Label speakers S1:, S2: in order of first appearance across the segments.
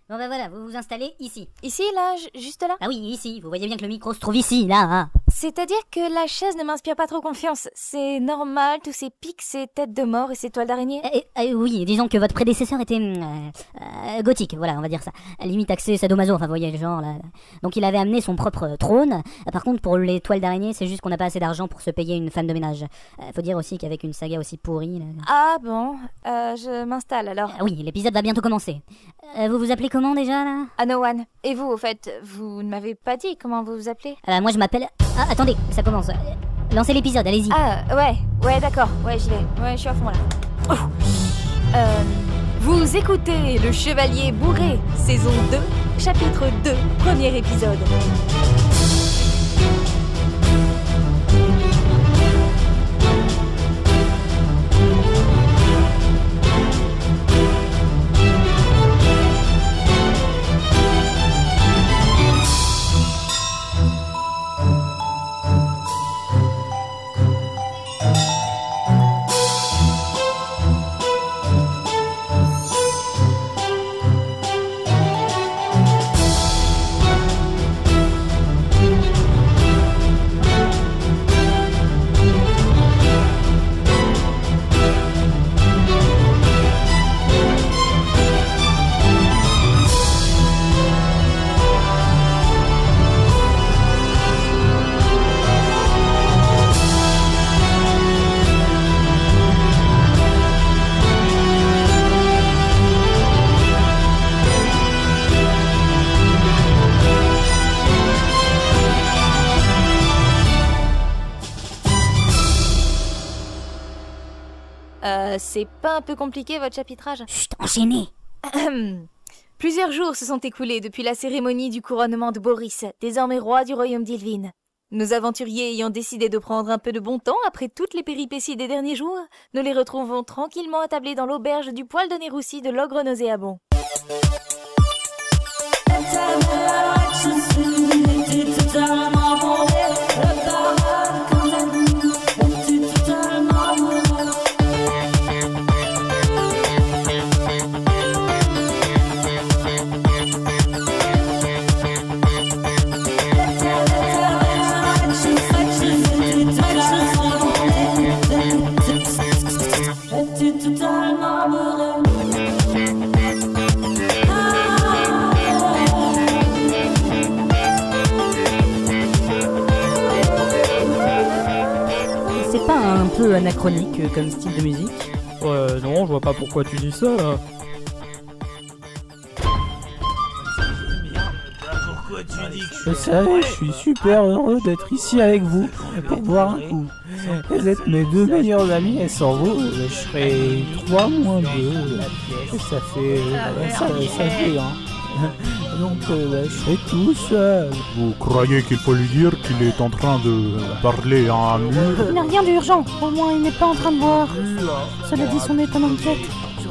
S1: Bon bah voilà, vous vous installez ici.
S2: Ici, là, juste là?
S1: Ah oui, ici, vous voyez bien que le micro se trouve ici, là, hein.
S2: C'est-à-dire que la chaise ne m'inspire pas trop confiance. C'est normal, tous ces pics, ces têtes de mort et ces toiles d'araignée?
S1: Oui, disons que votre prédécesseur était gothique, voilà, on va dire ça. Limite axé sadomaso, enfin vous voyez le genre là. Donc il avait amené son propre trône. Par contre pour les toiles d'araignée, c'est juste qu'on n'a pas assez d'argent pour se payer une femme de ménage. Faut dire aussi qu'avec une saga aussi pourrie... Là...
S2: Ah bon, je m'installe alors.
S1: Oui, l'épisode va bientôt commencer. Vous vous appelez comment déjà là?
S2: Anowan. Et vous, au fait, vous ne m'avez pas dit comment vous vous appelez?
S1: Moi je m'appelle... Ah, attendez, ça commence. Lancez l'épisode, allez-y.
S2: Ah, ouais, d'accord. Ouais, j'y vais. Ouais, je suis à fond là. Vous écoutez Le Chevalier Bourré, saison 2, chapitre 2, premier épisode. C'est pas un peu compliqué votre chapitrage?
S1: Chut, enchaînez.
S2: Plusieurs jours se sont écoulés depuis la cérémonie du couronnement de Boris, désormais roi du royaume d'Ylvine. Nos aventuriers ayant décidé de prendre un peu de bon temps après toutes les péripéties des derniers jours, nous les retrouvons tranquillement attablés dans l'auberge du poil de nez roussi de l'ogre nauséabond.
S3: C'est pas un peu anachronique comme style de musique?
S4: Non, je vois pas pourquoi tu dis ça, là.
S5: Vous savez, je suis super heureux d'être ici avec vous pour boire un coup. Vous êtes mes deux meilleurs amis et sans vous, je serais 3 moins 2. Et ça fait... ça fait, hein. Donc, je serai tout seul.
S6: Vous croyez qu'il faut lui dire qu'il est en train de parler à un mur?
S7: Il n'y a rien d'urgent, au moins il n'est pas en train de boire. Cela dit, son état m'inquiète.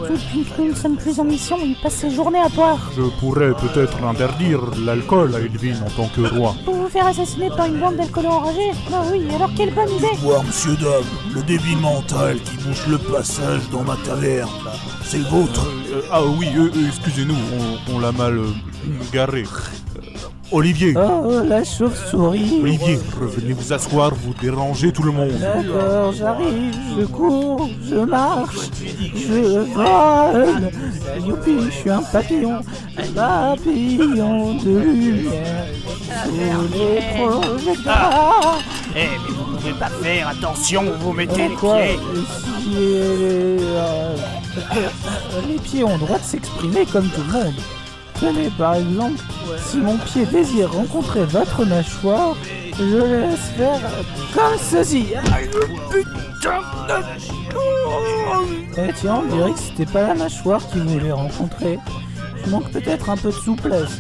S7: Depuis que nous ne sommes plus en mission, il passe ses journées à boire.
S6: Je pourrais peut-être interdire l'alcool à Ylvine en tant que roi.
S7: Pour vous faire assassiner par une bande d'alcoolo enragés? Ah oui, alors quelle bonne idée!
S8: Voir monsieur dame, le débile mental qui bouche le passage dans ma taverne, là. C'est le vôtre.
S6: Excusez-nous, on l'a mal garé. Olivier.
S5: Oh, la chauve-souris.
S6: Olivier, revenez vous asseoir, vous dérangez tout le monde.
S5: D'accord, j'arrive, je cours, je marche, je vole. Youpi, je suis un papillon de lumière. Sous les projecteurs.
S8: Mais vous pouvez pas faire, attention, vous mettez les
S5: Quoi,
S8: pieds.
S5: Les pieds ont le droit de s'exprimer comme tout le monde. Tenez, par exemple, si mon pied désire rencontrer votre mâchoire, je le laisse faire comme ceci.
S8: Putain
S5: Eh tiens, on dirait que c'était pas la mâchoire qu'il voulait rencontrer. Je manque peut-être un peu de souplesse.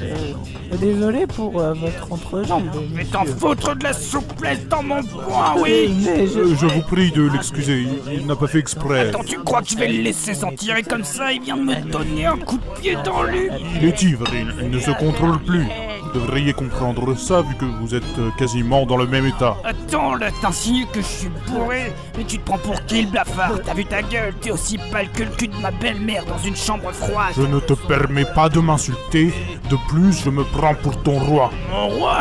S5: Désolé pour votre entrejambe.
S8: Je vais t'en foutre de la souplesse dans mon poing, oui.
S5: Mais
S6: Je vous prie de l'excuser, il n'a pas fait exprès.
S8: Attends, tu crois que je vais le laisser s'en tirer comme ça? Il vient de me donner un coup de pied dans lui.
S6: Il est ivre, il ne se contrôle plus. devriez comprendre ça vu que vous êtes quasiment dans le même état.
S5: Attends, là t'insinues que je suis bourré? Mais tu te prends pour qui le blafard? T'as vu ta gueule? T'es aussi pâle que le cul de ma belle-mère dans une chambre froide.
S6: Je ne te permets pas de m'insulter. De plus, je me prends pour ton roi.
S5: Mon roi?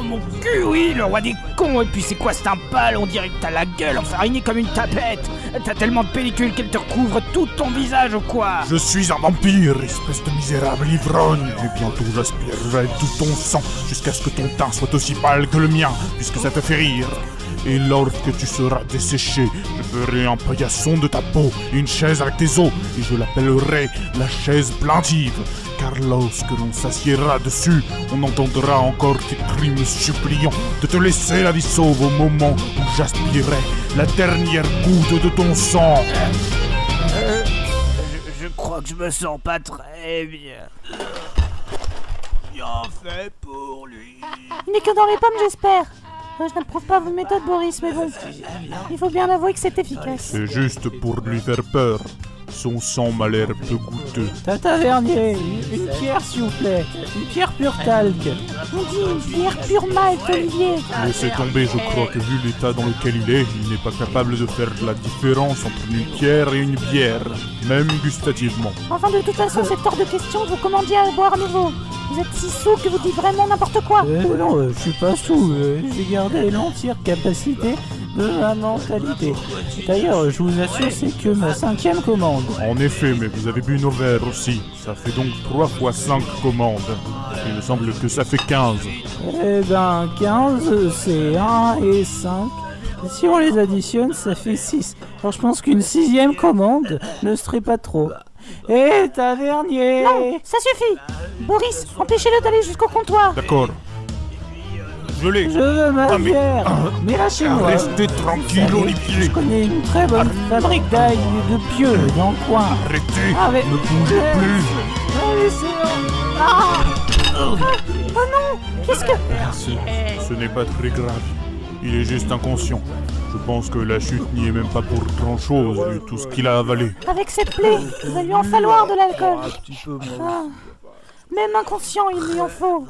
S5: Mon cul, oui, le roi des cons. Et puis c'est quoi cet impale? On dirait que t'as la gueule enfarinée comme une tapette. T'as tellement de pellicule qu'elle te recouvre tout ton visage ou quoi?
S6: Je suis un vampire, espèce de misérable ivrogne. Et bientôt j'aspirerai tout ton sang jusqu'à ce que ton teint soit aussi pâle que le mien, puisque ça te fait rire. Et lorsque tu seras desséché, je ferai un paillasson de ta peau, une chaise avec tes os, et je l'appellerai la chaise plaintive. Car lorsque l'on s'assiera dessus, on entendra encore tes cris me suppliant de te laisser la vie sauve au moment où j'aspirerai la dernière goutte de ton sang.
S5: Je crois que je me sens pas très bien.
S8: Bien fait pour lui.
S7: Il n'est que dans les pommes, j'espère. Je n'approuve pas vos méthodes, Boris, mais bon, il faut bien avouer que c'est efficace.
S6: C'est juste pour lui faire peur. Son sang m'a l'air peu goûteux.
S5: Tavernier, une pierre s'il vous plaît. Une pierre pure talc.
S7: On dit une pierre pure malt, Olivier.
S6: Laissez tomber, je crois que vu l'état dans lequel il n'est pas capable de faire la différence entre une pierre et une bière, même gustativement.
S7: Enfin, de toute façon, c'est hors de question que vous commandiez à boire à nouveau. Vous êtes si sous que vous dites vraiment n'importe quoi.
S5: Non, je suis pas sous. J'ai gardé l'entière capacité de ma mentalité. D'ailleurs, je vous assure, c'est que ma 5e commande.
S6: En effet, mais vous avez bu nos verres aussi. Ça fait donc 3 fois 5 commandes. Il me semble que ça fait 15.
S5: Eh ben, 15, c'est 1 et 5. Et si on les additionne, ça fait 6. Alors je pense qu'une 6e commande ne serait pas trop. Hé, tavernier!
S7: Non, ça suffit. Boris, empêchez-le d'aller jusqu'au comptoir.
S6: D'accord. Je l'ai.
S5: Je veux ma
S6: mais-
S5: bière. Mais lâchez-moi.
S6: Restez tranquille, Olivier.
S5: Je connais une très bonne fabrique d'ail et de pieux dans le coin.
S6: Arrêtez.
S5: Ah, mais-
S6: Ne bougez plus.
S5: Allez, c'est...
S7: Oh non, qu'est-ce que...
S6: Ce n'est pas très grave. Il est juste inconscient. Je pense que la chute n'y est même pas pour grand-chose, vu tout ce qu'il a avalé.
S7: Avec cette plaie, il va lui en falloir de l'alcool. Ah. Même inconscient, il lui en faut.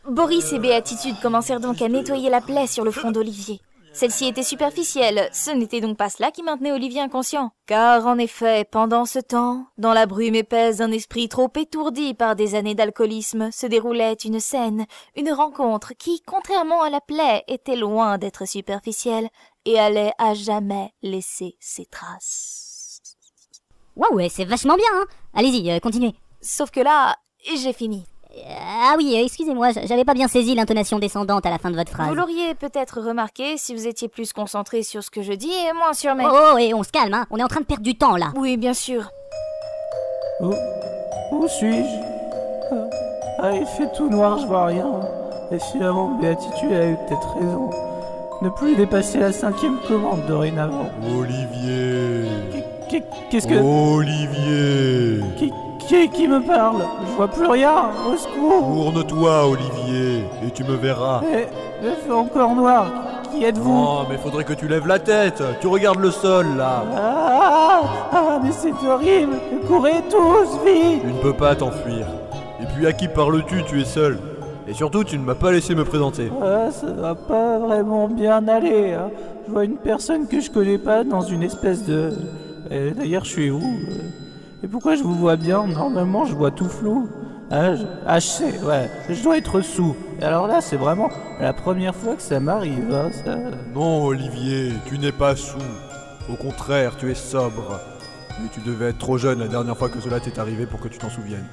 S2: Boris et Béatitude commencèrent donc à nettoyer la plaie sur le front d'Olivier. Celle-ci était superficielle, ce n'était donc pas cela qui maintenait Olivier inconscient. Car en effet, pendant ce temps, dans la brume épaisse d'un esprit trop étourdi par des années d'alcoolisme, se déroulait une scène, une rencontre qui, contrairement à la plaie, était loin d'être superficielle et allait à jamais laisser ses traces.
S1: Waouh, c'est vachement bien, hein. Allez-y, continuez.
S2: Sauf que là, j'ai fini.
S1: Ah oui, excusez-moi, j'avais pas bien saisi l'intonation descendante à la fin de votre phrase.
S2: Vous l'auriez peut-être remarqué si vous étiez plus concentré sur ce que je dis et moins sur mes...
S1: Oh, et on se calme, hein. On est en train de perdre du temps, là.
S2: Oui, bien sûr.
S5: Où suis-je? Ah, il fait tout noir, je vois rien. Et finalement, Béatitude a eu peut-être raison. Ne plus dépasser la 5e commande dorénavant.
S6: Olivier.
S5: Qu'est-ce que...
S6: Olivier.
S5: Qui me parle? Je vois plus rien. Au secours.
S9: Tourne-toi, Olivier, et tu me verras.
S5: Il fait encore noir. Qui êtes-vous?
S9: Oh, mais faudrait que tu lèves la tête. Tu regardes le sol, là.
S5: Mais c'est horrible. Courez tous, vite.
S9: Tu ne peux pas t'enfuir. Et puis à qui parles-tu? Tu es seul. Et surtout, tu ne m'as pas laissé me présenter.
S5: Ça va pas vraiment bien aller, hein. Je vois une personne que je connais pas dans une espèce de... D'ailleurs, je suis où? Et pourquoi je vous vois bien? Normalement, je vois tout flou. Je sais, ouais. Je dois être sous. Et alors là, c'est vraiment la première fois que ça m'arrive, hein, ça...
S9: Non, Olivier, tu n'es pas sous. Au contraire, tu es sobre. Mais tu devais être trop jeune la dernière fois que cela t'est arrivé pour que tu t'en souviennes.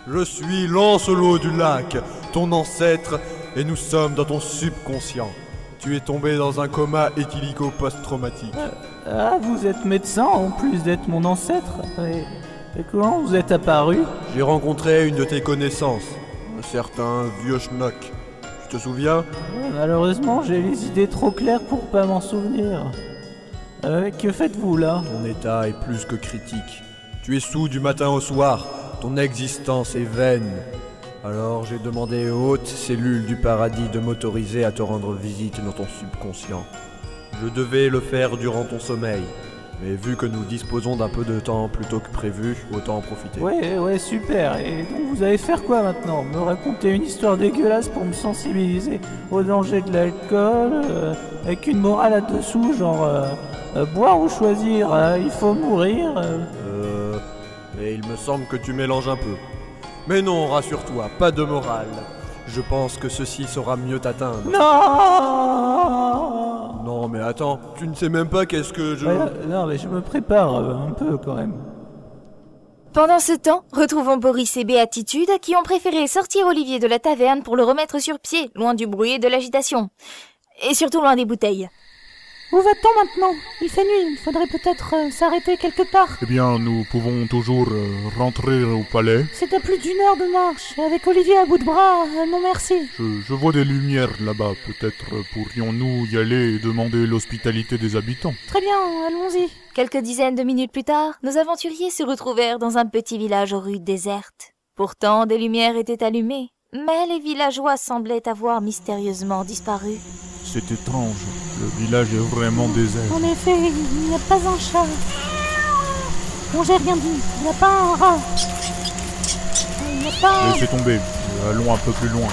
S9: Je suis Lancelot du Lac, ton ancêtre, et nous sommes dans ton subconscient. Tu es tombé dans un coma éthylico post-traumatique.
S5: Vous êtes médecin en plus d'être mon ancêtre? Et comment vous êtes apparu?
S9: J'ai rencontré une de tes connaissances, un certain vieux schnock. Tu te souviens?
S5: Malheureusement, j'ai les idées trop claires pour pas m'en souvenir. Que faites-vous là?
S9: Ton état est plus que critique. Tu es sous du matin au soir, ton existence est vaine. Alors j'ai demandé aux hautes cellules du paradis de m'autoriser à te rendre visite dans ton subconscient. Je devais le faire durant ton sommeil, Mais vu que nous disposons d'un peu de temps plus tôt que prévu, autant en profiter.
S5: Ouais, super. Et donc vous allez faire quoi maintenant? Me raconter une histoire dégueulasse pour me sensibiliser au danger de l'alcool, avec une morale là-dessous, genre boire ou choisir, il faut mourir.
S9: Et il me semble que tu mélanges un peu. Mais non, rassure-toi, pas de morale. Je pense que ceci saura mieux t'atteindre.
S5: Non.
S9: Non mais attends, tu ne sais même pas qu'est-ce que je...
S5: Ouais, non mais je me prépare un peu quand même.
S2: Pendant ce temps, retrouvons Boris et Béatitude qui ont préféré sortir Olivier de la taverne pour le remettre sur pied, loin du bruit et de l'agitation. Et surtout loin des bouteilles.
S7: Où va-t-on maintenant? Il fait nuit, il faudrait peut-être s'arrêter quelque part.
S6: Eh bien, nous pouvons toujours rentrer au palais.
S7: C'est à plus d'1 heure de marche, et avec Olivier à bout de bras, non merci.
S6: Je vois des lumières là-bas. Peut-être pourrions-nous y aller et demander l'hospitalité des habitants.
S7: Très bien, allons-y.
S2: Quelques dizaines de minutes plus tard, nos aventuriers se retrouvèrent dans un petit village aux rues désertes. Pourtant, des lumières étaient allumées, mais les villageois semblaient avoir mystérieusement disparu.
S6: C'est étrange. Le village est vraiment désert.
S7: En effet, il n'y a pas un chat. Bon, j'ai rien dit. Il n'y a pas un rat. Il n'y a pas un...
S6: Laissez tomber. Allons un peu plus loin.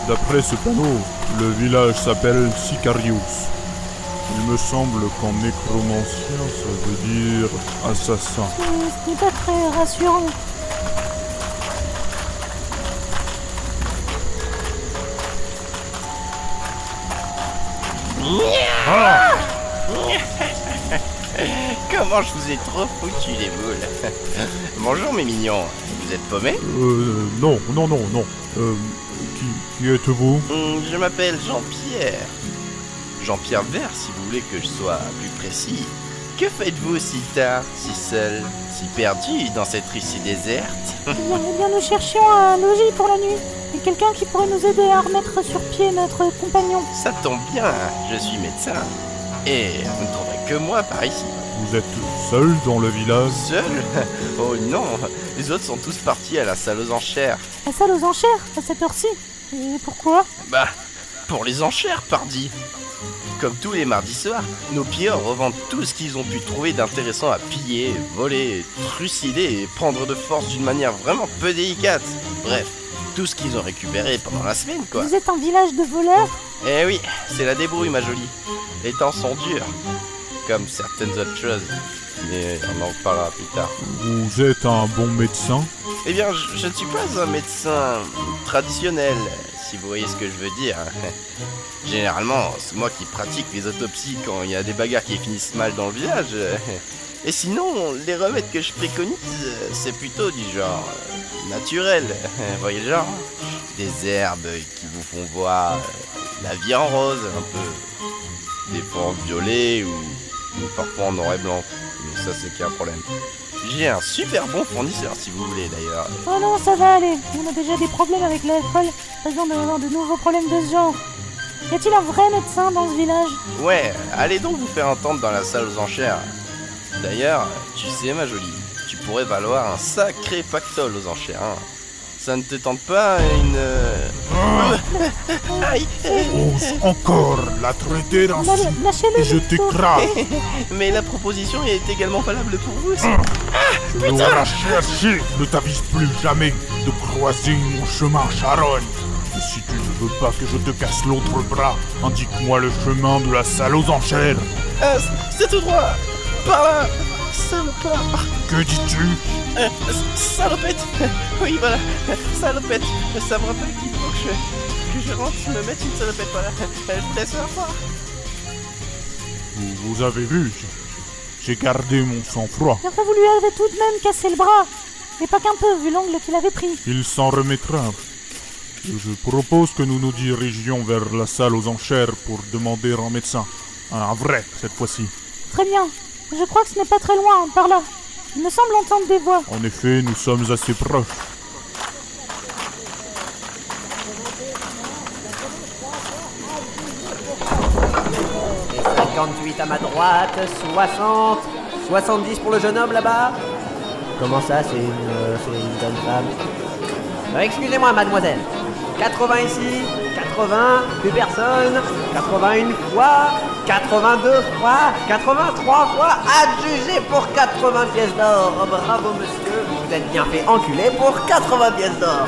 S6: D'après ce panneau, le village s'appelle Sicarius. Il me semble qu'en nécromancien, ça veut dire assassin.
S7: Ce n'est pas très rassurant.
S10: Ah. Comment je vous ai trop foutu les boules. Bonjour mes mignons, vous êtes paumés?
S6: Non. Qui êtes-vous?
S10: Je m'appelle Jean-Pierre. Jean-Pierre Vert, si vous voulez que je sois plus précis. Que faites-vous si tard, si seul, si perdu dans cette rue si déserte?
S7: Eh bien, nous cherchions un logis pour la nuit. Et quelqu'un qui pourrait nous aider à remettre sur pied notre compagnon.
S10: Ça tombe bien, je suis médecin. Et vous ne trouverez que moi par ici.
S6: Vous êtes seul dans le village?
S10: Seul? Oh non, les autres sont tous partis à la salle aux enchères.
S7: La salle aux enchères, à cette heure-ci? Et pourquoi?
S10: Bah, pour les enchères, pardi. Comme tous les mardis soirs, nos pilleurs revendent tout ce qu'ils ont pu trouver d'intéressant à piller, voler, trucider et prendre de force d'une manière vraiment peu délicate. Bref, tout ce qu'ils ont récupéré pendant la semaine, quoi.
S7: Vous êtes un village de voleurs?
S10: Eh oui, c'est la débrouille, ma jolie. Les temps sont durs, comme certaines autres choses. Mais on en reparlera plus tard.
S6: Vous êtes un bon médecin?
S10: Eh bien, je ne suis pas un médecin traditionnel, si vous voyez ce que je veux dire. Généralement, c'est moi qui pratique les autopsies quand il y a des bagarres qui finissent mal dans le village. Et sinon, les remèdes que je préconise, c'est plutôt du genre naturel. Vous voyez le genre? Des herbes qui vous font voir la vie en rose, un peu. Des fois en violet ou parfois en noir et blanc. Mais ça, c'est qu'un problème. J'ai un super bon fournisseur, si vous voulez, d'ailleurs.
S7: Oh non, ça va aller. On a déjà des problèmes avec l'alcool. Pas besoin d'avoir de nouveaux problèmes de ce genre. Y a-t-il un vrai médecin dans ce village?
S10: Ouais, allez donc vous faire entendre dans la salle aux enchères. D'ailleurs, tu sais, ma jolie, tu pourrais valoir un sacré pactole aux enchères, hein. Ça ne te tente pas une... Aïe.
S6: Ose encore la traiter ainsi
S7: Lâchez-le,
S6: et je t'écrase.
S10: Mais la proposition est également valable pour vous aussi.
S6: Je dois la chercher. Ne t'avise plus jamais de croiser mon chemin, Charonne. Et si tu ne veux pas que je te casse l'autre bras, indique-moi le chemin de la salle aux enchères.
S10: C'est tout droit. Par là. Salopard.
S6: Que dis-tu?
S10: Salopette. Oui, voilà. Salopette. Ça me rappelle qu'il faut que je rentre me mettre une salopette. Voilà. Je vous laisse au revoir.
S6: Vous avez vu, j'ai gardé mon sang-froid.
S7: Enfin, vous lui avez tout de même cassé le bras. Et pas qu'un peu, vu l'angle qu'il avait pris.
S6: Il s'en remettra. Je propose que nous nous dirigions vers la salle aux enchères pour demander un médecin. Un vrai, cette fois-ci.
S7: Très bien. Je crois que ce n'est pas très loin, par là. Il me semble entendre des voix.
S6: En effet, nous sommes assez proches.
S11: Et 58 à ma droite, 60, 70 pour le jeune homme là-bas. Comment ça, c'est une jeune femme? Excusez-moi, mademoiselle. 80 ici, 80, plus personne, 81 fois, 82 fois, 83 fois, adjugé pour 80 pièces d'or. Oh, bravo monsieur, vous êtes bien fait enculer pour 80 pièces d'or.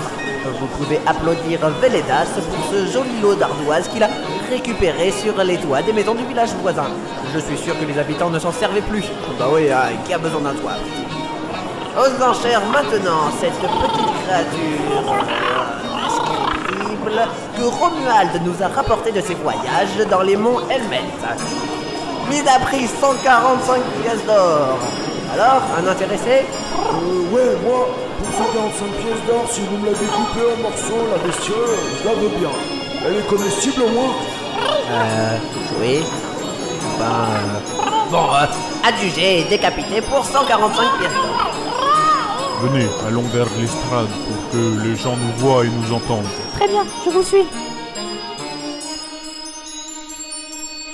S11: Vous pouvez applaudir Veledas pour ce joli lot d'ardoises qu'il a récupéré sur les toits des maisons du village voisin. Je suis sûr que les habitants ne s'en servaient plus. Bah oui, qui a besoin d'un toit? Aux enchères maintenant, cette petite créature indescriptible que Romuald nous a rapporté de ses voyages dans les monts Helmet. Mise à prix 145 pièces d'or. Alors, un intéressé?
S8: Ouais, moi, pour 145 pièces d'or, si vous me la découpez en morceaux, la bestiole, je la veux bien. Elle est comestible au moins?
S11: Oui. Bon, adjugé et décapité pour 145 pièces d'or.
S6: Venez, allons vers l'estrade pour que les gens nous voient et nous entendent.
S7: Très bien, je vous suis.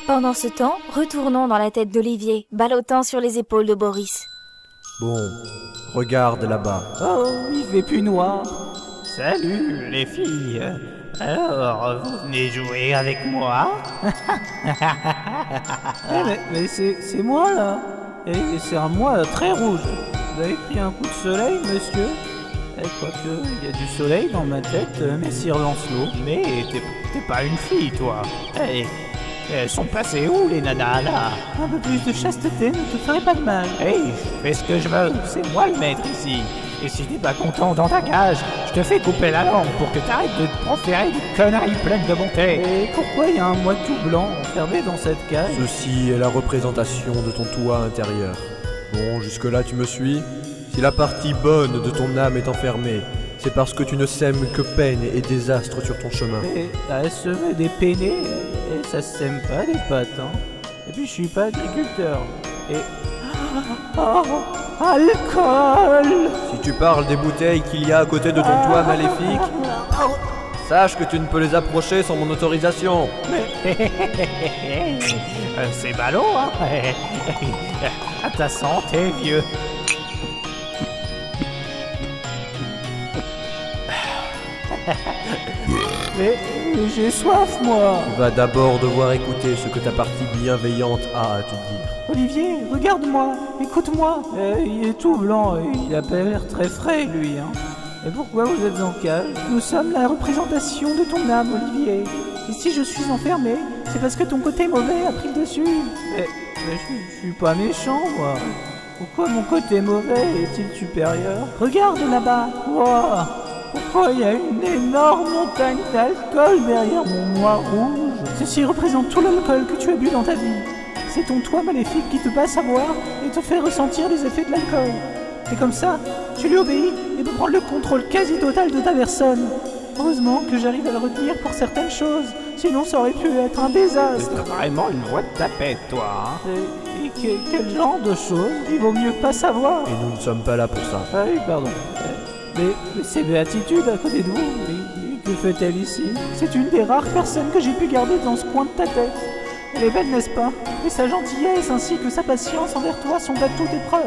S2: Pendant ce temps, retournons dans la tête d'Olivier, ballottant sur les épaules de Boris.
S9: Bon, regarde là-bas.
S5: Oh, il fait plus noir. Salut les filles. Alors, vous venez jouer avec moi? mais c'est moi là. Et c'est un moi très rouge. Vous avez pris un coup de soleil, monsieur? Quoique, il y a du soleil dans ma tête, messire Lancelot. Mais t'es pas une fille, toi. Hey, elles sont passées où, les nanas, là? Un peu plus de chasteté ne te ferait pas de mal. Hey, je fais ce que je veux, c'est moi le maître ici. Et si t'es pas content dans ta cage, je te fais couper la langue pour que t'arrêtes de te proférer des conneries pleines de bonté. Et pourquoi il y a un moi tout blanc enfermé dans cette cage?
S9: Ceci est la représentation de ton toit intérieur. Bon, jusque-là tu me suis? Si la partie bonne de ton âme est enfermée, c'est parce que tu ne sèmes que peine et désastre sur ton chemin.
S5: Et t'as semé des peinés, et ça se sème pas des pâtes, hein. Et puis je suis pas agriculteur. Et... Oh, alcool!
S9: Si tu parles des bouteilles qu'il y a à côté de ton toit maléfique, sache que tu ne peux les approcher sans mon autorisation.
S5: C'est ballot, hein. À ta santé, vieux. Mais j'ai soif, moi.
S9: Tu vas d'abord devoir écouter ce que ta partie bienveillante a à te dire.
S5: Olivier, regarde-moi, écoute-moi. Il est tout blanc et il a pas l'air très frais, lui, hein. Et pourquoi vous êtes en cage? Nous sommes la représentation de ton âme, Olivier. Et si je suis enfermé, c'est parce que ton côté mauvais a pris le dessus. Mais je suis pas méchant, moi. Pourquoi mon côté mauvais est-il supérieur? Regarde là-bas. Wow. Pourquoi il y a une énorme montagne d'alcool derrière mon moi rouge? Ceci représente tout l'alcool que tu as bu dans ta vie. C'est ton toit maléfique qui te passe à boire et te fait ressentir les effets de l'alcool. Et comme ça, tu lui obéis et peux prendre le contrôle quasi total de ta personne. Heureusement que j'arrive à le retenir pour certaines choses, sinon ça aurait pu être un désastre.
S12: C'est vraiment une voix de tapette, toi, hein.
S5: Et quel genre de choses? Il vaut mieux pas savoir.
S9: Et nous ne sommes pas là pour ça.
S5: Ah oui, pardon. Mais c'est Béatitude à côté de vous. Et que fait-elle ici? C'est une des rares personnes que j'ai pu garder dans ce coin de ta tête. Elle est belle, n'est-ce pas? Et sa gentillesse ainsi que sa patience envers toi sont à toute épreuve.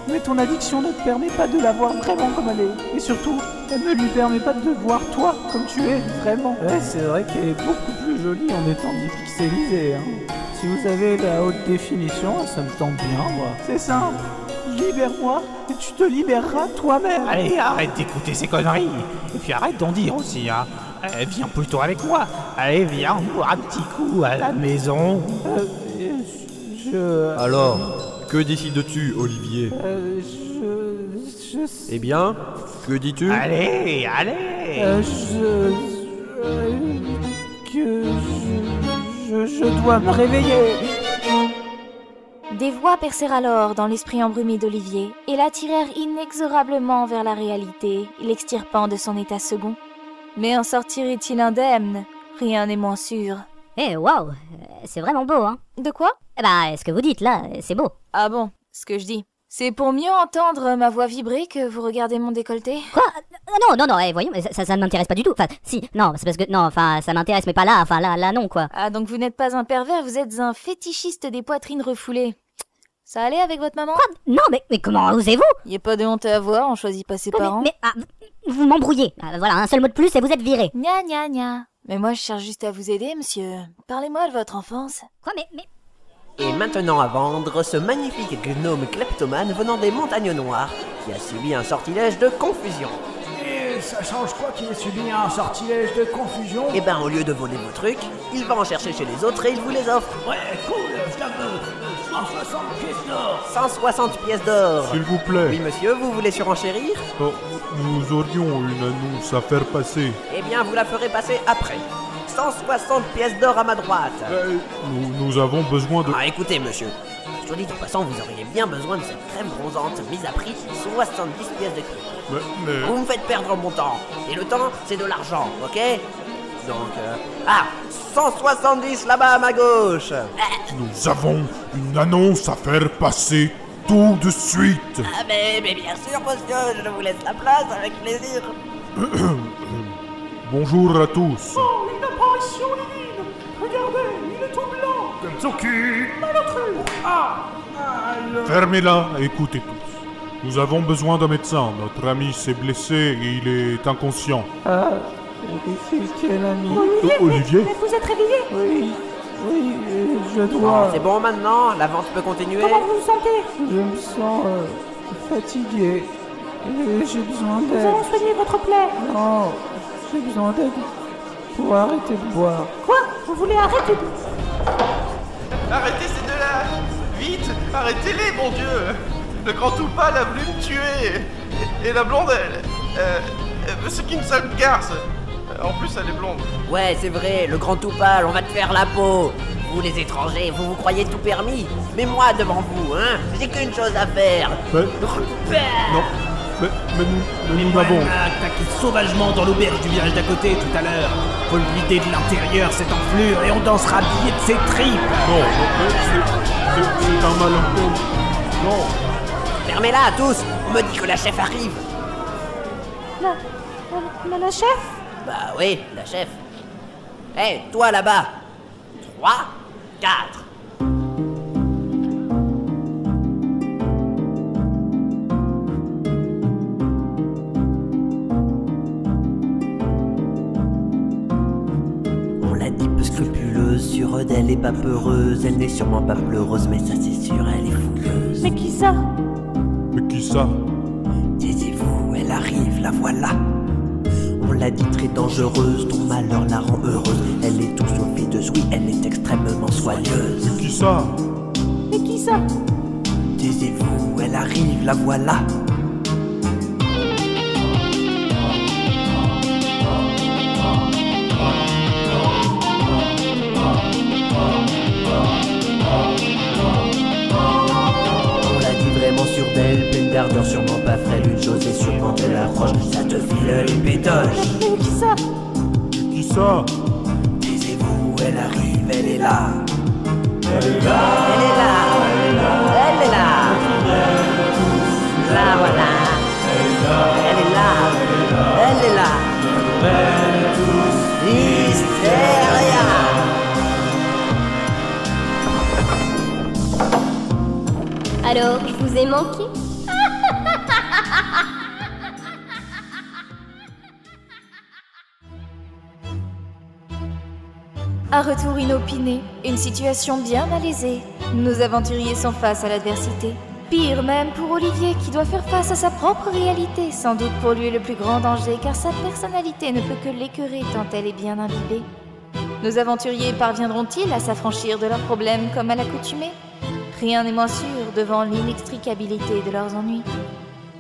S5: Mais ton addiction ne te permet pas de la voir vraiment comme elle est. Et surtout, elle ne lui permet pas de te voir toi comme tu es vraiment. Ouais, c'est vrai qu'elle est beaucoup plus jolie en étant dépixelisée, hein. Si vous avez la haute définition, ça me tente bien, moi. C'est simple. Libère-moi et tu te libéreras toi-même.
S12: Allez, arrête d'écouter ces conneries. Et puis arrête d'en dire aussi, hein. Viens plutôt avec moi. Allez, viens boire un petit coup à la maison.
S9: Alors, que décides-tu, Olivier? Eh bien, que dis-tu?
S12: Allez.
S5: Je dois me réveiller.
S2: Des voix percèrent alors dans l'esprit embrumé d'Olivier et l'attirèrent inexorablement vers la réalité, l'extirpant de son état second. Mais en sortirait-il indemne? Rien n'est moins sûr.
S1: Eh, waouh, c'est vraiment beau, hein.
S2: De quoi?
S1: Eh bah, ce que vous dites là, c'est beau.
S2: Ah bon, ce que je dis. C'est pour mieux entendre ma voix vibrer que vous regardez mon décolleté?
S1: Quoi? Non, voyons, ça ne m'intéresse pas du tout. Enfin, si, non, c'est parce que, non, enfin, ça m'intéresse, mais pas là, enfin, là, non, quoi.
S2: Ah, donc vous n'êtes pas un pervers, vous êtes un fétichiste des poitrines refoulées. Ça allait avec votre maman?
S1: Quoi? Non, mais comment osez-vous?
S2: Y a pas de honte à avoir, on choisit pas ses parents.
S1: Vous m'embrouillez. Voilà, un seul mot de plus et vous êtes viré.
S2: Gna gna gna. Mais moi je cherche juste à vous aider, monsieur. Parlez-moi de votre enfance.
S1: Quoi, mais...
S11: Et maintenant à vendre ce magnifique gnome kleptomane venant des montagnes noires qui a subi un sortilège de confusion.
S13: Et ça change quoi qu'il ait subi un sortilège de confusion?
S11: Eh ben au lieu de voler vos trucs, il va en chercher chez les autres et il vous les offre.
S13: Ouais, cool, je la veux. 160 pièces d'or.
S11: 160 pièces d'or.
S6: S'il vous plaît.
S11: Oui monsieur, vous voulez surenchérir?
S6: Oh, nous aurions une annonce à faire passer.
S11: Eh bien vous la ferez passer après. 160 pièces d'or à ma droite.
S6: Nous avons besoin de...
S11: Ah écoutez monsieur, sur dit en passant vous auriez bien besoin de cette crème bronzante mise à prix 70 pièces de prix.
S6: Mais...
S11: Vous me faites perdre mon temps. Et le temps c'est de l'argent, ok? Donc 170 là-bas à ma gauche.
S6: Nous avons une annonce à faire passer tout de suite.
S11: Ah mais bien sûr monsieur, je vous laisse la place avec plaisir.
S6: Bonjour à tous.
S13: Oh, une apparition divine. Regardez, il est tout blanc. Comme son cul. Alors...
S6: Fermez-la et écoutez tous. Nous avons besoin d'un médecin. Notre ami s'est blessé et il est inconscient.
S5: Quel ami?
S6: Olivier?
S7: Mais vous êtes réveillé?
S5: Oui, je dois...
S11: C'est bon maintenant, la vente peut continuer.
S7: Comment vous vous sentez?
S5: Je me sens fatigué. Et j'ai besoin d'aide.
S7: Nous allons soigner votre plaie.
S5: Non, j'ai besoin d'aide pour arrêter de boire.
S7: Quoi? Vous voulez arrêter de...
S10: Arrêtez ces deux-là! Vite! Arrêtez-les, mon Dieu! Le grand Toupal a voulu me tuer! Et la blonde, c'est qu'une seule garce! En plus, elle est blonde.
S11: Ouais, c'est vrai, le grand Toupal, on va te faire la peau. Vous les étrangers, vous croyez tout permis. Mais moi, devant vous, hein, j'ai qu'une chose à faire.
S6: Non, mais nous n'avons...
S13: On a attaqué sauvagement dans l'auberge du village d'à côté tout à l'heure. Faut le vider de l'intérieur, cette enflure, et on dansera billet de ses tripes.
S6: Non, c'est un malentendu. Non.
S11: Fermez-la à tous, on me dit que la chef arrive.
S7: La chef?
S11: Bah oui, la chef. Hé, toi là-bas. 3, 4. On l'a dit peu scrupuleuse, sûre d'elle et pas peureuse. Elle n'est sûrement pas pleureuse, mais ça c'est sûr, elle est fouleuse.
S7: Mais qui ça?
S6: Mais qui ça?
S11: Taisez-vous, elle arrive, la voilà. On l'a dit très dangereuse, ton malheur la rend heureuse. Elle est tout soifeuse, oui, elle est extrêmement soigneuse.
S6: Mais qui ça?
S7: Mais qui ça?
S11: Taisez-vous, elle arrive, la voilà. On l'a dit vraiment sûre d'elle, pleine d'ardeur, sûrement pas frêle. Une chose est sûre quand elle approche, ça te file les pétoches.
S7: Mais qui ça?
S6: Mais qui ça?
S11: Taisez-vous, elle arrive, elle est là. Elle est là. Elle est là. Elle est là. La voilà. Elle est là. Elle est là. Hystéria.
S14: Alors, je vous ai manqué?
S2: Un retour inopiné, une situation bien malaisée. Nos aventuriers sont face à l'adversité. Pire même pour Olivier qui doit faire face à sa propre réalité, sans doute pour lui le plus grand danger car sa personnalité ne peut que l'écœurer tant elle est bien imbibée. Nos aventuriers parviendront-ils à s'affranchir de leurs problèmes comme à l'accoutumée? Rien n'est moins sûr devant l'inextricabilité de leurs ennuis.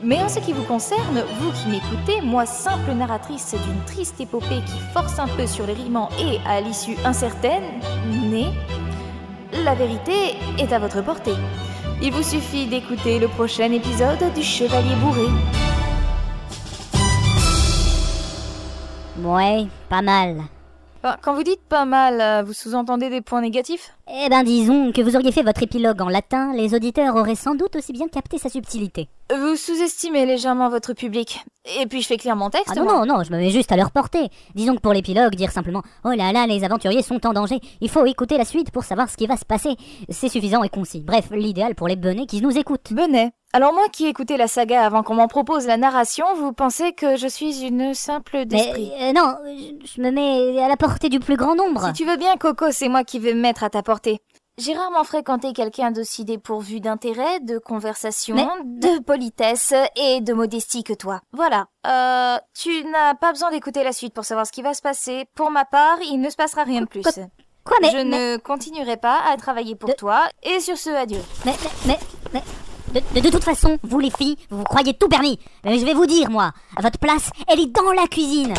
S2: Mais en ce qui vous concerne, vous qui m'écoutez, moi simple narratrice d'une triste épopée qui force un peu sur les rimants et à l'issue incertaine, la vérité est à votre portée. Il vous suffit d'écouter le prochain épisode du Chevalier Bourré.
S1: Ouais, pas mal.
S2: Quand vous dites pas mal, vous sous-entendez des points négatifs?
S1: Eh ben disons que vous auriez fait votre épilogue en latin, les auditeurs auraient sans doute aussi bien capté sa subtilité.
S2: Vous sous-estimez légèrement votre public. Et puis je fais clair mon texte.
S1: Ah non, je me mets juste à leur portée. Disons que pour l'épilogue, dire simplement « Oh là là, les aventuriers sont en danger, il faut écouter la suite pour savoir ce qui va se passer », c'est suffisant et concis. Bref, l'idéal pour les benets qui nous écoutent.
S2: Benets. Alors moi qui écoutais la saga avant qu'on m'en propose la narration, vous pensez que je suis une simple d'esprit?
S1: Non, je me mets à la portée du plus grand nombre.
S2: Si tu veux bien, Coco, c'est moi qui vais me mettre à ta portée. J'ai rarement fréquenté quelqu'un d'aussi dépourvu d'intérêt, de conversation, de politesse et de modestie que toi. Voilà. Tu n'as pas besoin d'écouter la suite pour savoir ce qui va se passer. Pour ma part, il ne se passera rien de plus.
S1: Quoi, mais...
S2: Je ne continuerai pas à travailler pour toi, et sur ce, adieu.
S1: De toute façon, vous les filles, vous croyez tout permis. Mais je vais vous dire, moi, à votre place, elle est dans la cuisine.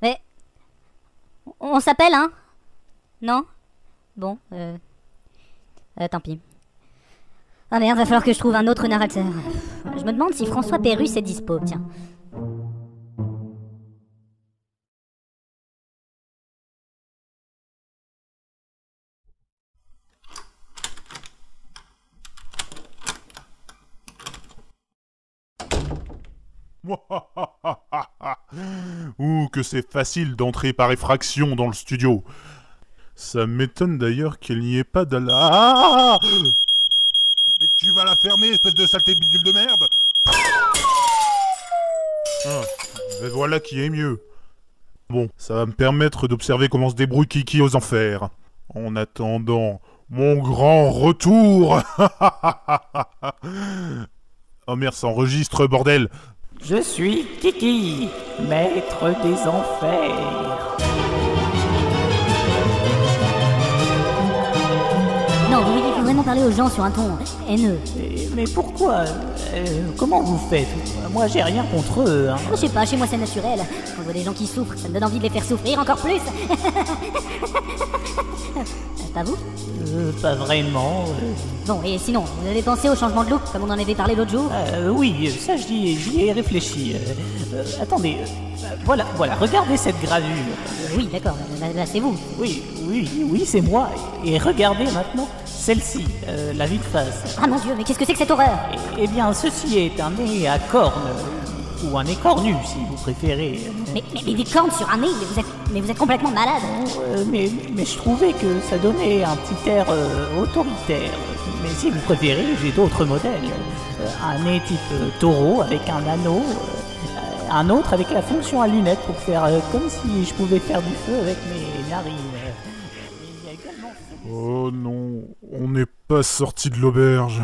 S1: Mais... On s'appelle, hein? Non? Bon, tant pis. Ah merde, va falloir que je trouve un autre narrateur. Je me demande si François Pérus est dispo, tiens.
S6: Ouh, que c'est facile d'entrer par effraction dans le studio. Ça m'étonne d'ailleurs qu'il n'y ait pas de la... Ah! Mais tu vas la fermer, espèce de saleté bidule de merde! Et voilà qui est mieux. Bon, ça va me permettre d'observer comment se débrouille Kiki aux enfers. En attendant, mon grand retour. Oh merde, ça enregistre, bordel.
S12: Je suis Kiki, maître des enfers.
S1: Non, il faut vraiment parler aux gens sur un ton haineux.
S12: Mais pourquoi? Comment vous faites? Moi, j'ai rien contre eux, hein.
S1: Je sais pas, chez moi c'est naturel. Quand on voit des gens qui souffrent, ça me donne envie de les faire souffrir encore plus. Pas vous?
S12: Pas vraiment.
S1: Bon, et sinon, vous avez pensé au changement de look, comme on en avait parlé l'autre jour?
S12: Oui, ça j'y ai réfléchi. Attendez, voilà, regardez cette gravure.
S1: Oui, d'accord, là c'est vous.
S12: Oui, c'est moi. Et regardez maintenant celle-ci, la vue de face.
S1: Ah mon Dieu, mais qu'est-ce que c'est que cette horreur?
S12: Eh bien, ceci est un nez à cornes, ou un nez cornu, si vous préférez.
S1: Mais des cornes sur un nez, mais vous êtes complètement malade.
S12: Mais je trouvais que ça donnait un petit air autoritaire. Mais si vous préférez, j'ai d'autres modèles. Un nez type taureau avec un anneau, un autre avec la fonction à lunettes pour faire comme si je pouvais faire du feu avec mes narines.
S6: Oh non, on n'est pas sorti de l'auberge.